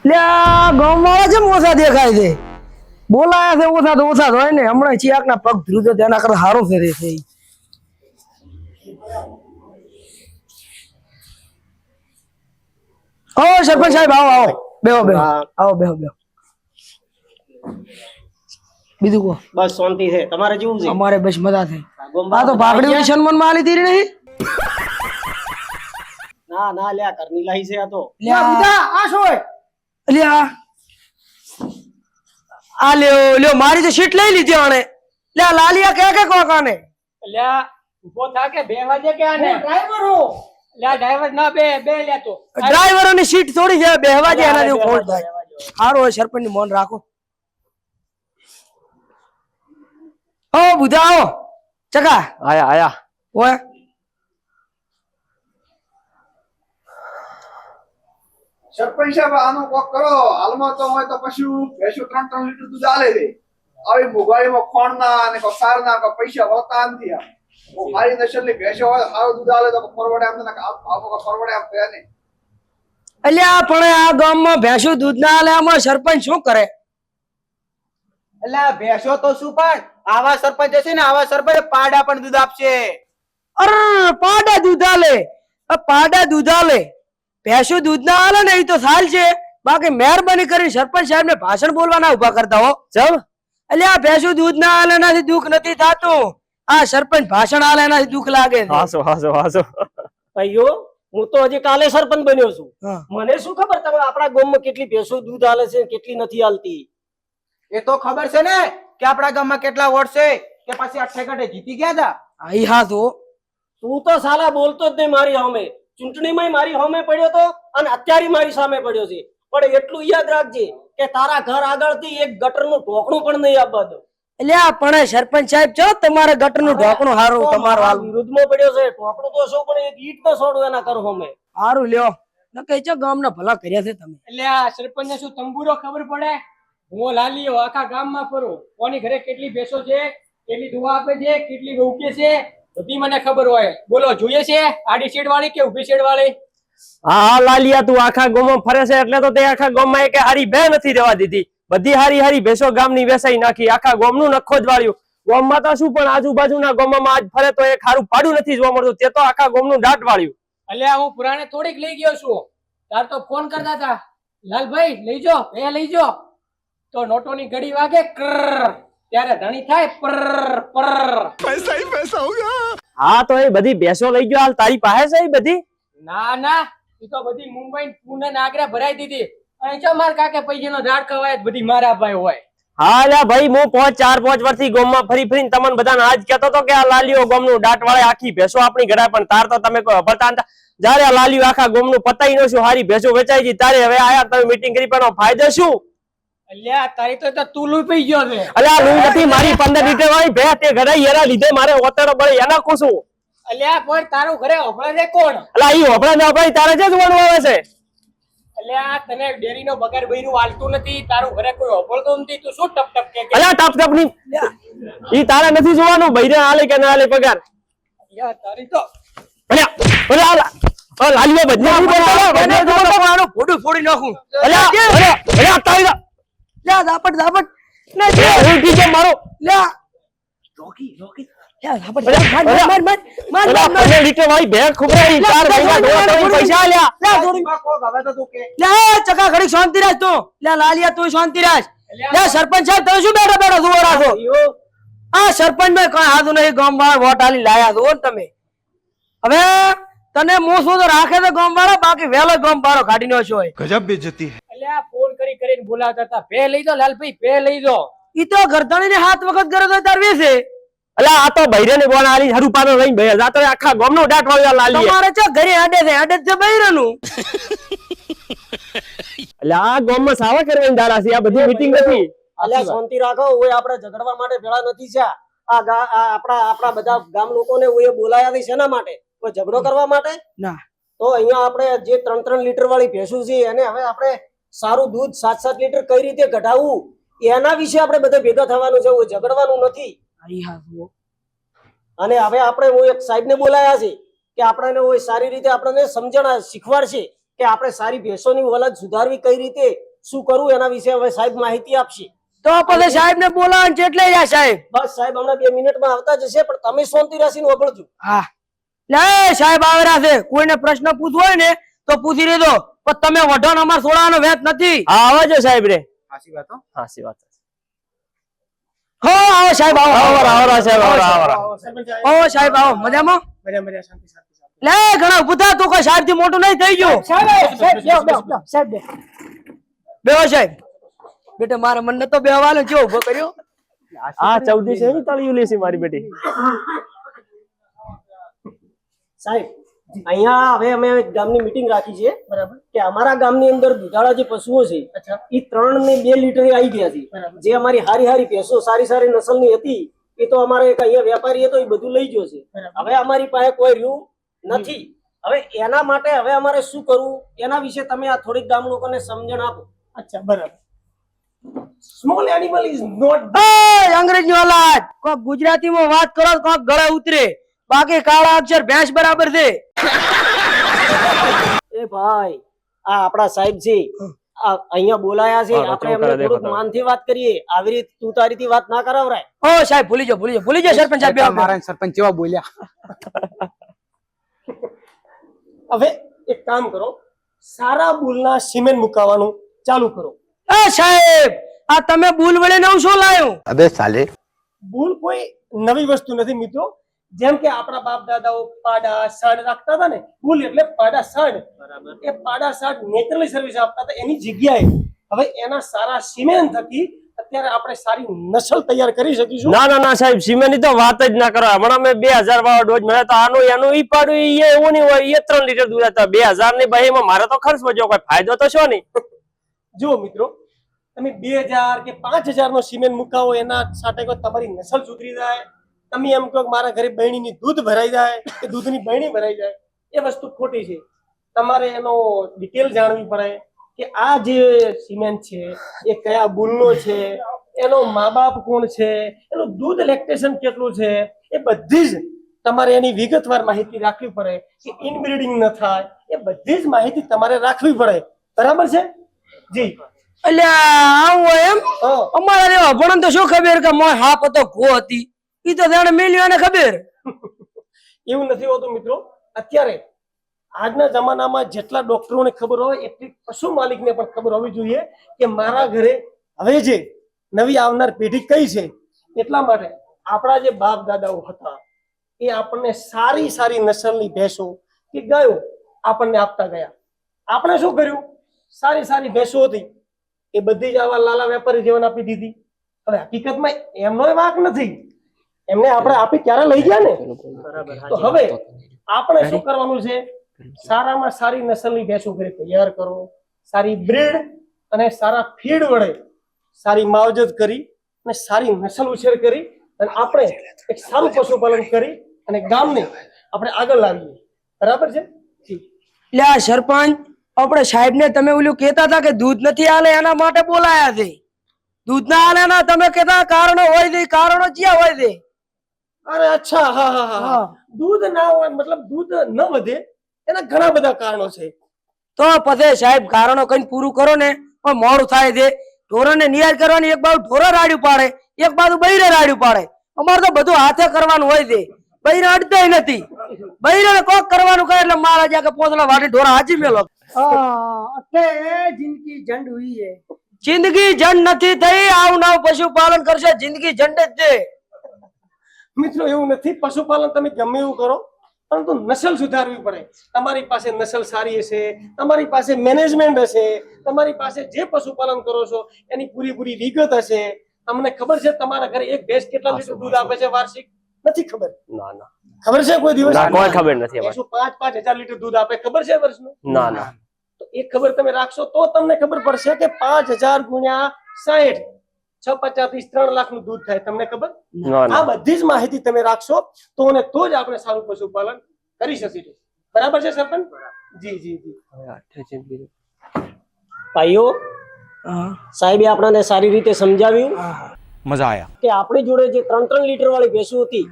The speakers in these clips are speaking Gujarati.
લે આ ગામવાળા છે ઓછા દેખાય છે, બોલાયા છે ઓછા તો ઓછા હોય ને. હમણાં ચિયાકના પગ ધ્રુવ તો તેના કરતા સારું છે રે છે. ઓ સરપંચ સાહેબ આવો આવો, બેહો બેહો, આવો બેહો બેહો. બીજું કહો. બસ શાંતિ છે. તમારે જેવું છે? અમારે બસ મજા છે. આ તો પાઘડી સન્માન માં આલી દીધી નહીં. ના ના લ્યા ઘરની લાઈ છે આ તો. આ શું હોય? લ્યા આ લ્યો લ્યો મારી તો સીટ લઈ લીધી આણે. લ્યા લાલિયા કે કોકાને લ્યા ઉભો થા કે 2 વાગે કે આને ડ્રાઈવર હો. લ્યા ડ્રાઈવર ના બે લે તો ડ્રાઈવરોની સીટ થોડી છે, બેહવા દે. એના જેવું કોણ થાય? હારો હોય સરપંચ ની મોન રાખો. ઓ બુધા આવો. ચકા આયા આયા. ઓય સરપંચ સાહેબ આનો કોક કરો. હાલમાં તો હોય તો પશુ ભેંસો 3-3 લીટર દૂધ આલે છે. આવી મોઘવારીમાં ખોણના અને સારના પૈસા વળતા નથી. મારી નસલની ભેંસો હોય સારું દૂધ આલે તો પરવડે એમ ને પરવડે એમ કહે નહીં. અલ્યા પણ આ ગામમાં ભેંસો દૂધ ના આલે, આમાં સરપંચ શું કરે? એટલે ભેંસો તો શું પણ આવા સરપંચ હશે ને, આવા સરપંચ પાડા પણ દૂધ આપશે. અરે પાડા દૂધ આલે, પાડા દૂધ આલે, ભેંસો દૂધ ના આલે ને એ તો સાલ છે. બાકી મહેરબાની કરીને સરપંચ સાહેબ ને ભાષણ બોલવાના ઉભા કરતા હો. ચમ અલ્યા ભેંસો દૂધ ના આલે એનાથી દુઃખ નથી થતું, આ સરપંચ ભાષણ આલે એનાથી દુઃખ લાગે છે. હાસો હાસો હાસો. અయ్યો હું તો હજી કાલે સરપંચ બન્યો છું. હા. મને શું ખબર તમે આપણા ગામમાં કેટલી ભેંસો દૂધ આલે છે કેટલી નથી આલતી? એ તો ખબર છે ને કે આપણા ગામમાં કેટલા વોટ છે કે પછી 8 ગઢે જીતી ગયા હતા. આઈ હા તો તું તો સાલા બોલતો જ નહીં મારી સામે. ચૂંટણીમાં મારી સામે પડ્યો તો અને અત્યારે મારી સામે પડ્યો છે. પણ એટલું યાદ રાખજે કે તારા ઘર આગળથી એક ગટરનું ઢોકણું પણ નહીં આપવા દો. અલ્યા પણ સરપંચ સાહેબ છો તમારે ગટરનું ઢોકણું હારું તમારું હાલ વિરુદ્ધમાં પડ્યો છે. ઢોકણું તો શું પણ એક ઈટ તો છોડું એના ઘર સામે. હારું લ્યો નકે ચો ગામના ભલા કર્યા છે તમે. એટલે આ સરપંચ ને શું તંબુરો ખબર પડે? હું લાલીઓ આખા ગામમાં ફરું, કોની ઘરે કેટલી ભેંસો છે, કેટલી દુવા આપે છે, કેટલી રોકે છે, બધી મને ખબર હોય. બોલો જોઈએ છે આડી શેડ વાળી કે ઊભી શેડ વાળી? હા હા લાલિયા, તું આખા ગામમાં ફરે છે એટલે તો તે આખા ગામમાં એક હારી બે નથી રહેવા દીધી. બધી હારી હારી ભેંસો ગામની વેસાઈ નાખી, આખા ગામનું નખો જ વાળ્યું. ગામમાં તો શું પણ આજુબાજુના ગામમાં આજ ફરે તો એક હારું પાડું નથી જોવા મળતું, તે તો આખા ગામનું દાટ વાળ્યું. અલ્યા હું પુરાણે થોડીક લઈ ગયો છું. તાર તો ફોન કરતા હતા, લાલભાઈ લઈ જો લઈ જો. તો નોટોની ઘડી વાગે ક્રર, ત્યારે ધણી થાય પર પર. પૈસા ही पैसा होगा. હા તો એ બધી ભેંસો લઈ ગયો હાલ તારી પાસે છે એ બધી? ના ના એ તો બધી મુંબઈ પુણે ને આગ્રા ભરાઈ દીધી. અહીં ચો માર કાકે પૈસાનો ઝાડ ખવાય જ બધી મારા ભાઈ હોય. હા લ્યા ભાઈ, હું 4-5 વર્ષથી ગામમાં ફરી ફરીને તમને બધાને આજ કહેતો હતો કે આ લાલીઓ ગામનું દાટ વાળે આખી ભેંસો આપણી ઘરે, પણ તાર તો તમે કોઈ અભરતા નતા. જયારે આ લાલીઓ આખા ગામનું પતાઈ નો શું હારી ભેંસો વેચાઈ ગઈ, તારે હવે આયા તમે મીટિંગ કરી પણ ફાયદો શું? અલ્યા તારી તો તું લૂપી ગયો છે. અલ્યા લૂ નથી, મારી 15 લીટર વાળી ભેંસ તે ઘરે એના લીધે મારે ઓતેડો પડે એના કુશું. અલ્યા પણ તારું ઘરે ઓફળે છે કોણ? અલ્યા ઈ ઓપડા ને ઓપડા તારે જે જોવાનું આવે છે? અલ્યા તને ડેરીનો બગાડ બૈરું હાલતું નથી, તારું ઘરે કોઈ ઓફળતો નથી, તું શું ટપ ટપ કે? અલ્યા ટપ ટપ ની ઈ તારે નથી જોવાનું બૈરે હાલે કે ના હાલે પગાર. અલ્યા તારી તો અલ્યા અલ્યા લાલીઓ બદનામ બોલતો આનું ફોડું ફોડી નાખું. અલ્યા અલ્યા તારી લ્યા ઝાપટ ઝાપટ ને એ ઉલટી છે મારો. લ્યા લ્યા ઝાપટ માર માર માર માર અલ્યા 15 લીટર વાળી ભેંસ ખુબરાઈ 4 મહિના દોડા તો પૈસા આલ્યા. લ્યા દોડી હવે તો તું કે લ્યા ચકા ઘડી શાંતિ રાખ તું. લ્યા લાલિયા તું શાંતિ રાખ. લ્યા સરપંચ સાહેબ તમે શું બેઠા બેઠા સુવો રાખો? આ સરપંચ ભાઈ કઈ હાથું નહીં, ગામ વાળા વોટ આલી લાયા છો તમે. હવે તને મોસો તો રાખે તો ગામ વાળા, બાકી વેલો ગામ વાળો કાઢી નો છો. गजब बेइज्जती है. અલ્યા ફોન કરી કરીને બોલાવતા હતા, ભે લઈ દો લાલભાઈ ભે લઈ દો. ઈ તો ગરદણી ને 7 વખત કરે તો તાર વેસે. અલ્યા આ તો બૈરે ને બોના આલી હરુપાનો લઈને બે જાતો આખા ગામનો દાટ વાળ્યો લાલીએ. તમારે ચો ઘરે આડે છે બૈરાનું. અલ્યા આ ગામમાં સાવા કરવાની દાડા છે, આ બધી મીટિંગ નથી. અલ્યા શાંતિ રાખો. ઓય આપણે ઝઘડવા માટે ભેળા નથી છે. આપણા બધા ગામ લોકોને ઓય બોલાયા છે શેના માટે? કોઈ ઝઘડો કરવા માટે ના. તો અહીંયા આપણે જે 3-3 લીટર વાળી ભેંસું છે એને હવે આપણે સારું દૂધ 7-7 લીટર કઈ રીતે કઢાવવું એના વિશે આપણે બધા ભેગા થવાનું છે, કોઈ ઝઘડવાનું નથી. અને હવે આપણે એક સાહેબ ને બોલાયા છે કે આપણે સારી રીતે આપણને સમજણ શીખવાડશે કે આપણે સારી ભેંસોની વલણ સુધારવી કઈ રીતે, શું કરવું એના વિશે હવે સાહેબ માહિતી આપશે. તો પછી સાહેબ ને બોલાવો એટલે યા સાહેબ. બસ સાહેબ હમણાં 2 મિનિટમાં આવતા જ હશે, પણ તમે શાંતિ રાખીને વગળજો. હા લે સાહેબ આવેલા છે, કોઈને પ્રશ્ન પૂછવો હોય ને તો પૂછી લેજો, પણ તમે વઢાણ અમાર છોડાવાનો વેત નથી. હા આવો છો સાહેબ રે. સાચી વાત હો. હાસી વાત હો આવો સાહેબ આવો આવો આવો સાહેબ આવો સરપંચ આવો સાહેબ આવો મજામાં. મજા મજા શાંતિ શાંતિ શાંતિ. લે ઘણા ઉભું થા, તું કોઈ સાહેબ થી મોટું નહીં થઈ ગયું. બેહો સાહેબ. બેટા મારા મન તો બેહવાનો જો ઉભો કર્યો. આ 14 છે ની તાળીઓ લેસી મારી બેટી. સાહેબ અહીંયા હવે અમે ગામની મીટિંગ રાખી છે, બરાબર, કે અમારા ગામની અંદર દુધાળા જે પશુઓ છે એ 3 ને 2 લીટર આવી ગયા છે. જે અમારી હારી હારી ભેંસો સારી સારી નસલની હતી એ તો અમારે એક અહીંયા વેપારી હતો, એ બધું લઈ ગયો છે. હવે અમારી પાસે કોઈ રહ્યું નથી. હવે એના માટે હવે અમારે શું કરવું એના વિશે તમે આ થોડીક ગામ લોકોને સમજણ આપો. અચ્છા બરાબર. સ્મોલ એનિમલ ઇઝ નોટ એ અંગ્રેજી ઓલાદ, કોક ગુજરાતીમાં વાત કરો કોક ગળે ઉતરે, બાકી કાળા અક્ષર ભેંસ બરાબર છે. એ ભાઈ આ આપણા સાહેબ છે, આ અહીંયા બોલાયા છે, આપણે એમને થોડુંક માનથી વાત કરીએ. આવી રીતે તું તારીથી વાત ના કરાવરાય. ઓ સાહેબ ભૂલી જાઓ સરપંચ સાહેબ બેહો. મારા સરપંચ કેવા બોલ્યા. હવે એક કામ કરો, સારા બુલના સિમેન્ટ મુકાવાનું ચાલુ કરો. એ સાહેબ આ તમે બુલ વડે નવ શું લાયો? અબે સાલે. બુલ કોઈ નવી વસ્તુ નથી મિત્રો. જેમ કે આપણા બાપ દાદાઓ પાડા સાડ રાખતા હતા ને, બુલ એટલે પાડા સાડ. એ પાડા સાડ નેચરલી સર્વિસ આપતા હતા, એની જગ્યાએ હવે એના સારા સિમેન્ટ થકી અત્યારે આપણે સારી નસલ તૈયાર કરી શકીશું. ના ના ના સાહેબ સિમેન્ટ ની તો વાત જ ના કરો. હમણાં મેં 2000 વાળો ડોઝ મળ્યો તો આનું એનું ઈ પાડું ઈ એવું નહીં હોય, એ 3 લીટર દૂધ હતા. 2000 ની બહીમાં મારે તો ખર્ચ વધ્યો, કોઈ ફાયદો તો શું નહીં. જુઓ મિત્રો, તમે 2000 કે 5000 નો સિમેન્ટ મુકાવો એના સાથે કોઈ તમારી નસલ સુધરી જાય. તમે એમ કહો કે મારા ઘરે બહેણીની દૂધ ભરાઈ જાય કે દૂધની બહેણી ભરાઈ જાય, એ વસ્તુ ખોટી છે. તમારે એનો ડિટેલ જાણવી પડે કે આ જે સિમેન્ટ છે એ કયા બુલનો છે, એનો મા બાપ કોણ છે, એનું દૂધ લેક્ટેશન કેટલું છે, એ બધી જ તમારે એની વિગતવાર માહિતી રાખવી પડે કે ઇનબ્રીડિંગ ન થાય. એ બધી જ માહિતી તમારે રાખવી પડે. બરાબર છે જી? એટલે આવું હોય એમ? હા. અમારા રેવા ભણન તો શું ખબર કે મોય હાપ હતો ગો હતી, ઈ તો જાણે મિલિયને ખબર. એવું નથી હોતું મિત્રો. અત્યારે આજના જમાનામાં જેટલા ડોક્ટરોને ખબર હોય એટલી પશુ માલિકને પણ ખબર હોવી જોઈએ કે મારા ઘરે હવે જે નવી આવનાર પેઢી કઈ છે. એટલા માટે આપણા જે બાપ દાદાઓ હતા એ આપણને સારી સારી નસલની ભેંસો કે ગાયો આપણને આપતા ગયા. આપણે શું કર્યું? સારી સારી ભેંસો હતી એ બધી જ આવા લાલા વેપારી જીવન આપી દીધી. હવે હકીકતમાં એમનો વાંક નથી, એમને આપણે આપી ક્યારે લઈ ગયા ને. તો હવે આપણે શું કરવાનું છે? સારામાં સારી નસલની ભેંસો ઘરે તૈયાર કરો, સારી બ્રીડ અને સારા ફીડ વડે સારી માવજત કરી અને સારી નસલ ઉછેર કરી અને આપણે એક સારું પશુપાલન કરી અને ગામને આપણે આગળ લાવીએ. બરાબર છે? લે આ સરપંચ આપણે સાહેબ ને તમે ઓલું કહેતા હતા કે દૂધ નથી આલે એના માટે બોલાયા છે. દૂધ ના આલે ના તમે કહેતા કારણો હોય છે, કારણો ક્યાં હોય છે? અરે અચ્છા, હા હા હા હા. દૂધ ના હોય મતલબ દૂધ ન વધે એના ઘણા બધા કારણો છે. તો પછી સાહેબ કારણો કઈ પૂરું કરો ને, પણ મોડું થાય છે. ઢોરોને નિયાર કરવાની, એક બાજુ ઢોરો રાડ્યું પાડે, એક બાજુ બૈરે રાડ્યું પાડે. અમારે તો બધું હાથે કરવાનું હોય છે, બૈરે અડતાય નથી. બૈરે કોક કરવાનું કહે એટલે મારા જ્યાં કે પોતળા વાટી ઢોરા હાજી મેલો. જિંદગી જંડ હુઈ છે. જિંદગી જંડ નથી થઈ, આવું નવ પશુપાલન કરશે જિંદગી જંડ જ છે. મિત્રો એવું નથી. પશુપાલન તમે ગમે એવું કરો પરંતુ નસલ સુધારવી પડે. તમારી પાસે નસલ સારી હશે, તમારી પાસે મેનેજમેન્ટ હશે, તમારી પાસે જે પશુપાલન કરો છો એની પૂરી વિગત હશે. તમને ખબર છે તમારા ઘરે એક ભેંસ કેટલા લીટર દૂધ આપે છે વાર્ષિક? નથી ખબર. ના ના ખબર છે કોઈ દિવસ? ના કોઈ ખબર નથી. ભેંસો 5,000 લીટર દૂધ આપે, ખબર છે વર્ષનું? ના ના તો એ ખબર તમે રાખશો તો તમને ખબર પડશે કે 5,000 ગુણ્યા 60 650 થી 3 લાખ નું દૂધ થાય. તમને ખબર? ના આ બધી જ માહિતી તમે રાખશો તો ને તો જ આપણે સારું પશુપાલન કરી શકીશું. બરાબર છે સરપંચ? જી જી જી. ભાઈઓ, સાહેબે આપણને સારી રીતે સમજાવ્યું મજા આયા. કે આપણી જોડે જે 3 લીટર વાળી ભેંસો હતી,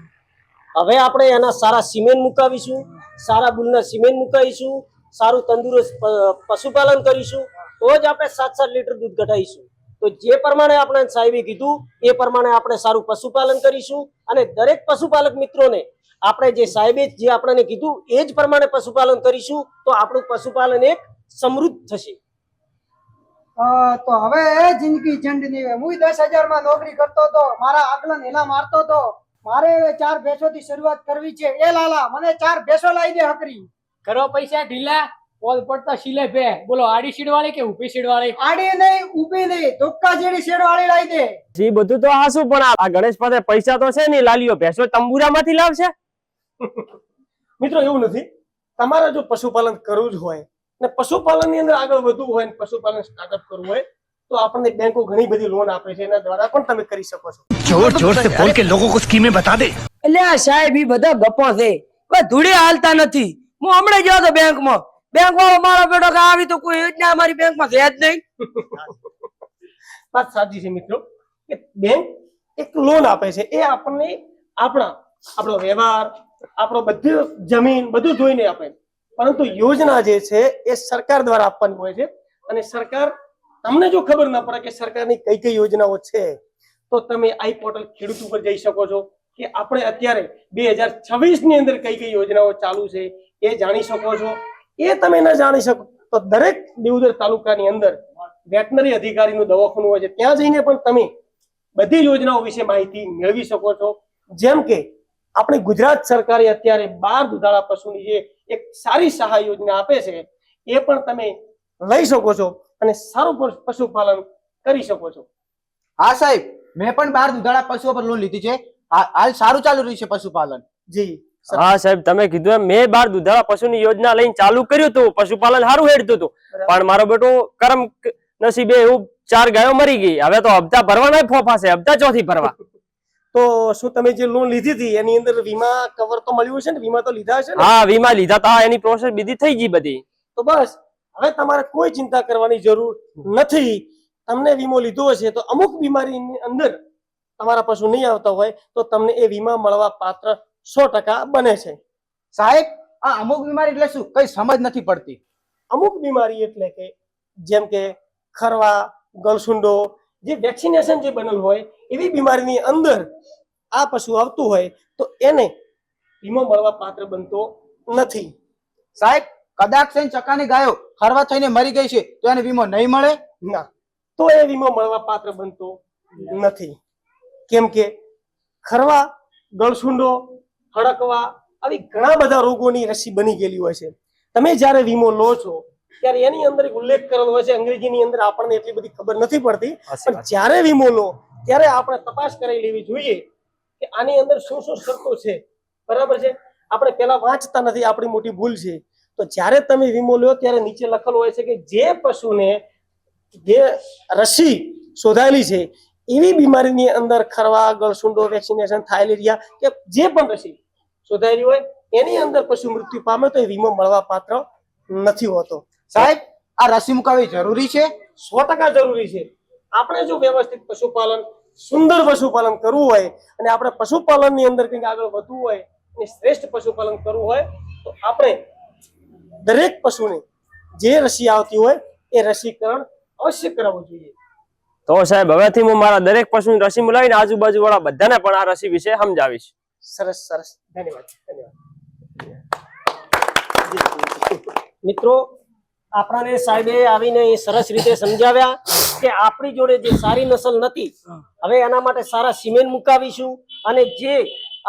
હવે આપણે એના સારા સિમેન્ટ મુકાવીશું, સારા બુલના સિમેન્ટ મુકાવીશું, સારું તંદુરસ્ત પશુપાલન કરીશું તો જ આપણે 7-7 લીટર દૂધ ઘટાડીશું. તો જે પ્રમાણે આપણે સાહેબે કીધું એ પ્રમાણે આપણે સારું પશુપાલન કરીશું અને દરેક પશુપાલક મિત્રોને આપણે જે સાહેબે જે આપણને કીધું એ જ પ્રમાણે પશુપાલન કરીશું તો આપણું પશુપાલન એક સમૃદ્ધ થશે. તો હવે જિંદગી ઝંડ ની હું 10,000 માં નોકરી કરતો હતો, મારા આગલા હેલા મારતો હતો. મારે હવે 4 ભેંસો થી શરૂઆત કરવી છે. એ લાલા મને 4 ભેંસો લાવી દે હકરી. કરો પૈસા ઢીલા, પોલ પડતા શીલે પે. બોલો આડી શીડ વાળી કે ઊભી શીડ વાળી? આડી નહીં, ઊભી નહીં, ધોક્કા જેડી શેડ વાળી લાવી દે. જી બધું તો હાસું, પણ આ ગણેશ પાસે પૈસા તો છે નહીં. લાલીઓ ભેંસો તંબુરામાંથી લાવશે? મિત્રો એવું નથી, તમારે જો પશુપાલન કરવું જ હોય ને પશુપાલન ની અંદર આગળ વધવું હોય ને પશુપાલન સ્ટાર્ટઅપ કરવું હોય તો આપણને બેંકો ઘણી બધી લોન આપે છે, એના દ્વારા પણ તમે કરી શકો છો. जोर जोर से बोल के लोगों को स्कीमें बता दे. એટલે આ સાહેબ ઈ બધા ગપ્પો છે, કોઈ ધૂળે હાલતા નથી. હું હમણાં ગયો હતો બેંકમાં, બેંક વાળો મારો બેટો કે આવી તો કોઈ યોજના અમારી બેંકમાં છે જ નહીં. વાત સાચી છે મિત્રો કે બેંક એક લોન આપે છે, એ આપણને આપણો વ્યવહાર, આપણો બધી જમીન બધું જોઈને આપે. પરંતુ યોજના જે છે એ સરકાર દ્વારા આપવાની હોય છે અને સરકાર તમને જો ખબર ના પડે કે સરકારની કઈ કઈ યોજનાઓ છે તો તમે આઈ પોર્ટલ ખેડૂત ઉપર જઈ શકો છો કે આપણે અત્યારે 2026 ની અંદર કઈ કઈ યોજનાઓ ચાલુ છે એ જાણી શકો છો. એ તમે ન જાણી શકો તો દરેક દેવદર તાલુકાની અંદર વેટનરી અધિકારીનું દવાખાનું હોય છે, ત્યાં જઈને પણ તમે બધી યોજનાઓ વિશે માહિતી મેળવી શકો છો. જેમ કે આપણી ગુજરાત સરકારે અત્યારે 12 દુધાળા પશુની જે એક સારી સહાય યોજના આપે છે એ પણ તમે લઈ શકો છો અને સારું પશુપાલન કરી શકો છો. હા સાહેબ, મેં પણ 12 દુધાળા પશુઓ પર લોન લીધી છે. હાલ સારું ચાલુ રહ્યું છે પશુપાલન. જી હા સાહેબ, તમે કીધું એમ મેં 12 દુધાળા પશુની યોજના લઈને ચાલુ કર્યું હતું. પશુપાલન સારું હેડતું હતું, પણ મારો બેટો કરમ નસીબે એવું 4 ગાયો મરી ગઈ. હવે તો હપ્તા ભરવાના ફોફા છે, હપ્તા ચોથી ભરવા. તો શું તમે જે લોન લીધી હતી એની અંદર વીમા કવર તો મળ્યું છે ને? વીમા તો લીધા છે ને? હા વીમા લીધા તા, એની પ્રોસેસ બીજી થઈ ગઈ બધી. તો બસ હવે તમારે કોઈ ચિંતા કરવાની જરૂર નથી. તમને વીમો લીધો હશે તો અમુક બીમારીની અંદર તમારા પશુ નહીં આવતા હોય તો તમને એ વીમા મળવા પાત્ર 100% બને છે. સાહેબ, આ અમુક બીમારી એટલે શું? કઈ સમજ નથી પડતી. અમુક બીમારી એટલે કે જેમ કે ખરવા, ગળસુંડો, જે વેક્સિનેશન જે બનેલ હોય એવી બીમારીની અંદર આ પશુ આવતું હોય તો એને વીમો મળવા પાત્ર બનતો નથી. સાહેબ, કદાચ થઈને ચકાની ગાયો ખરવા થઈને મરી ગઈ છે તો એને વીમો નહીં મળે? ના, તો એ વીમો મળવા પાત્ર બનતો નથી. કેમ કે ખરવા, ગળસુંડો, હડકવા આવી ઘણા બધા રોગોની રસી બની ગયેલી હોય છે. તમે જ્યારે વીમો લો છો ત્યારે એની અંદર એક ઉલ્લેખ કરેલો હોય છે, અંગ્રેજીની અંદર આપણને એટલી બધી ખબર નથી પડતી, પણ જ્યારે વીમો લો ત્યારે આપણે તપાસ કરી લેવી જોઈએ કે આની અંદર શું શું શરતો છે. બરાબર છે? આપણે પેલા વાંચતા નથી, આપણી મોટી ભૂલ છે. તો જ્યારે તમે વીમો લો ત્યારે નીચે લખેલું હોય છે કે જે પશુને જે રસી શોધાયેલી છે એવી બીમારીની અંદર ખરવા, ગળસુંડો, વેક્સિનેશન, થાઇલેરિયા કે જે પણ રસી શોધાયેલી હોય એની અંદર પશુ મૃત્યુ પામે તો એ વીમો મળવા પાત્ર નથી હોતો. સાહેબ, આ રસી મુકાવી જરૂરી છે? 100% જરૂરી છે. આપણે જો વ્યવસ્થિત પશુપાલન, સુંદર પશુપાલન કરવું હોય અને આપણે પશુપાલનની અંદર કંઈક આગળ વધવું હોય અને શ્રેષ્ઠ પશુપાલન કરવું હોય તો આપણે દરેક પશુને જે રસી આવતી હોય એ રસીકરણ અવશ્ય કરાવવું જોઈએ. તો સાહેબ હવેથી હું મારા દરેક પશુની રસી મુલાવીને આજુબાજુ વાળા બધાને પણ આ રસી વિશે સમજાવીશ. સરસ સરસ, ધન્યવાદ ધન્યવાદ. મિત્રો, આપણાને સાહેબે આવીને સરસ રીતે સમજાવ્યા કે આપણી જોડે જે સારી નસલ નથી, હવે એના માટે સારા સિમેન્ટ મુકાવીશું અને જે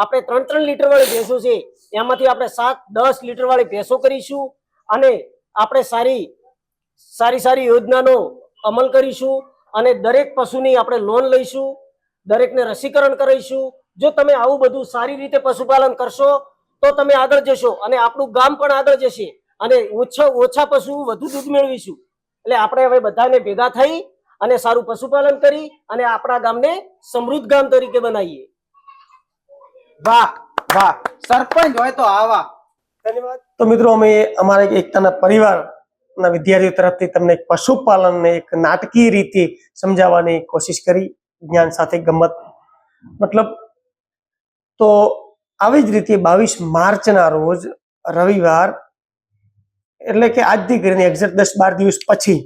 આપણે 3-3 લીટર વાળી ભેંસો છે એમાંથી આપણે 7-10 લીટર વાળી ભેંસો કરીશું અને આપણે સારી યોજનાનો અમલ કરીશું અને દરેક પશુની આપણે લોન લઈશું, દરેકને રસીકરણ કરીશું. જો તમે આવું બધું સારી રીતે પશુપાલન કરશો તો તમે આગળ જશો અને આપણું ગામ પણ આગળ જશે અને ઓછા પશુ વધુ દૂધ મેળવીશું. એટલે આપણે હવે બધાને ભેગા થઈ અને સારું પશુપાલન કરી અને આપણા ગામને સમૃદ્ધ ગામ તરીકે બનાવીએ. વાહ વાહ, સરપંચ હોય તો આવા. ધન્યવાદ. તો મિત્રો, અમે અમારા એકતાના પરિવારના વિદ્યાર્થીઓ તરફથી તમને પશુપાલનને એક નાટકીય રીતે સમજાવવાની કોશિશ કરી, જ્ઞાન સાથે ગમત મતલબ. તો આવી જ રીતે 22 માર્ચના રોજ રવિવાર એટલે કે આજથી કરીને એક્ઝેક્ટ 10-12 દિવસ પછી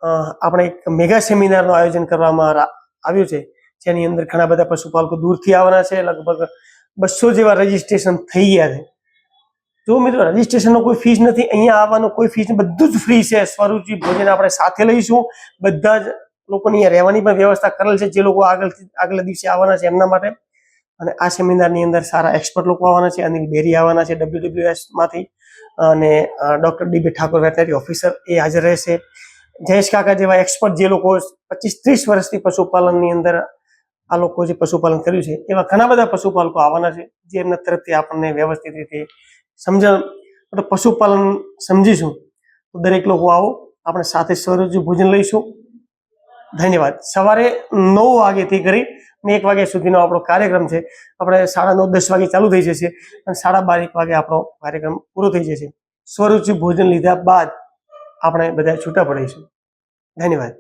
આપણે એક મેગા સેમિનારનું આયોજન કરવામાં આવ્યું છે, જેની અંદર ઘણા બધા પશુપાલકો દૂરથી આવવાના છે. લગભગ 200 જેવા રજીસ્ટ્રેશન થઈ ગયા છે. જો મિત્રો રજીસ્ટ્રેશનનો કોઈ ફીસ નથી, અહીંયા આવવાનું કોઈ ફીસ નથી, બધું જ ફ્રી છે. સ્વરૂચિ ભોજન આપણે સાથે લઈશું. બધા જ લોકોની અહીંયા રહેવાની પણ વ્યવસ્થા કરેલ છે, જે લોકો આગલા દિવસે આવવાના છે એમના માટે. અને આ સેમિનારની અંદર સારા એક્સપર્ટ લોકો આવવાના છે. અનિલ બેરી આવવાના છે WWS માંથી, અને doctor D B Thakor veterinary officer એ હાજર રહેશે. જયેશ કાકા જેવા એક્સપર્ટ, જે લોકો 25-30 વર્ષથી પશુપાલનની અંદર આ લોકો જે પશુપાલન કર્યું છે, એવા ઘણા બધા પશુપાલકો આવવાના છે, જે એમના તરફથી આપણને વ્યવસ્થિત રીતે સમજણ પશુપાલન સમજીશું. તો દરેક લોકો આવો, આપણે સાથે સ્વરૂચિ ભોજન લઈશું. ધન્યવાદ. સવારે 9 વાગ્યાથી કરી 1 વાગ્યા સુધીનો આપણો કાર્યક્રમ છે. આપણે 9:30-10 વાગે ચાલુ થઈ જશે અને 12:30-1 વાગે આપણો કાર્યક્રમ પૂરો થઈ જશે. સ્વરૂચિ ભોજન લીધા બાદ આપણે બધા છૂટા પડીશું. ધન્યવાદ.